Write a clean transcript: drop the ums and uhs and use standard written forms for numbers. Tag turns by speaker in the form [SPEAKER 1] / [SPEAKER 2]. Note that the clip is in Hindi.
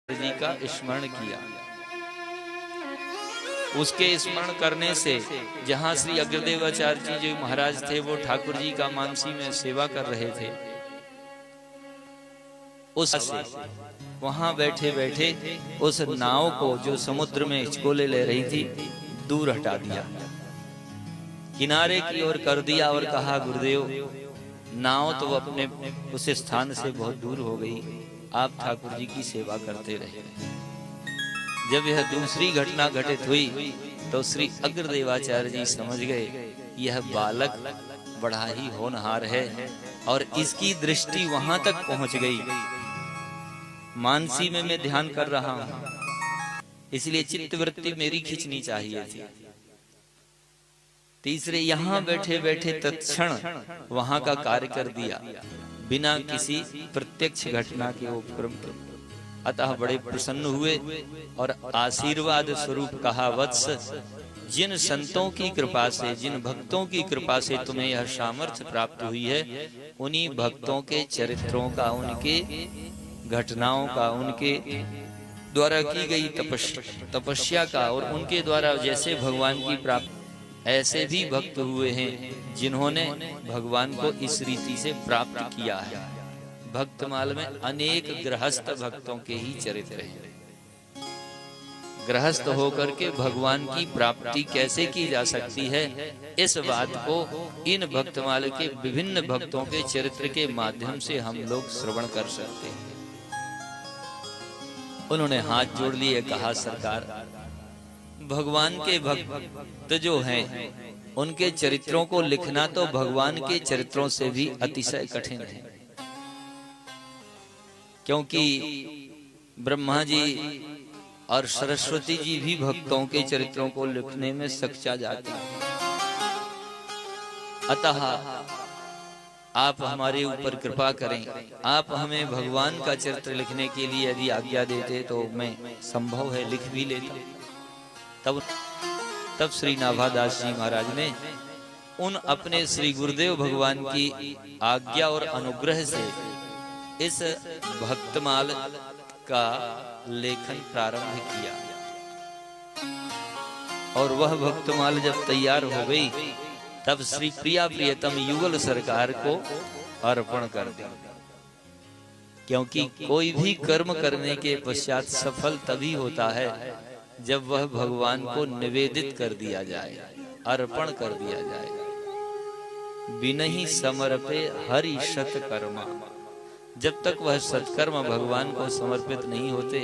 [SPEAKER 1] जी का स्मरण किया। उसके स्मरण करने से जहां श्री अग्रदेवाचार्य जी जो महाराज थे वो ठाकुर जी का मानसी में सेवा कर रहे थे, उस से वहां बैठे बैठे उस नाव को जो समुद्र में हिचकोले ले रही थी दूर हटा दिया, किनारे की ओर कर दिया और कहा, गुरुदेव नाव तो अपने उस स्थान से बहुत दूर हो गई, आप ठाकुर जी की सेवा करते रहे। जब यह दूसरी घटना घटित हुई तो श्री अग्रदेवाचार्य जी समझ गए यह बालक बड़ा ही होनहार है और इसकी दृष्टि वहां तक पहुंच गई। मानसी में मैं ध्यान कर रहा हूं, इसलिए चित्तवृत्ति मेरी खिंचनी चाहिए थी। तीसरे यहां बैठे बैठे तत्क्षण वहां का कार्य कर दिया बिना किसी प्रत्यक्ष घटना के उपक्रम के। अतः बड़े प्रसन्न हुए और आशीर्वाद स्वरूप कहा, वत्स जिन संतों की कृपा से, जिन भक्तों की कृपा से तुम्हें यह सामर्थ्य प्राप्त हुई है, उन्हीं भक्तों के चरित्रों का, उनके घटनाओं का, उनके द्वारा की गई तपस्या का और उनके द्वारा जैसे भगवान की प्राप्ति, ऐसे भी भक्त हुए हैं जिन्होंने भगवान को इस रीति से प्राप्त किया है। भक्तमाल में अनेक गृहस्थ भक्तों के ही चरित्र हैं। गृहस्थ होकर के भगवान की प्राप्ति कैसे की जा सकती है, इस बात को इन भक्तमाल के विभिन्न भक्तों के चरित्र के माध्यम से हम लोग श्रवण कर सकते हैं। उन्होंने हाथ जोड़ लिए, कहा, सरकार भगवान के भक्त जो हैं उनके चरित्रों को लिखना तो भगवान के चरित्रों से भी अतिशय कठिन है, क्योंकि ब्रह्मा जी और सरस्वती जी भी भक्तों के चरित्रों को लिखने में सच्चा जाती है। अतः आप हमारे ऊपर कृपा करें, आप हमें भगवान का चरित्र लिखने के लिए यदि आज्ञा देते तो मैं संभव है लिख भी लेता। तब श्री नाभादास जी महाराज ने उन अपने श्री गुरुदेव भगवान की आज्ञा और अनुग्रह से इस भक्तमाल का लेखन प्रारंभ किया और वह भक्तमाल जब तैयार हो गई तब श्री प्रिया प्रियतम युगल सरकार को अर्पण कर दिया। क्योंकि कोई भी कर्म करने के पश्चात सफल तभी होता है जब वह भगवान को निवेदित कर दिया जाए, अर्पण कर दिया जाए। बिनहि समर्पे हरि सत्कर्मा, जब तक वह सत्कर्म भगवान को समर्पित नहीं होते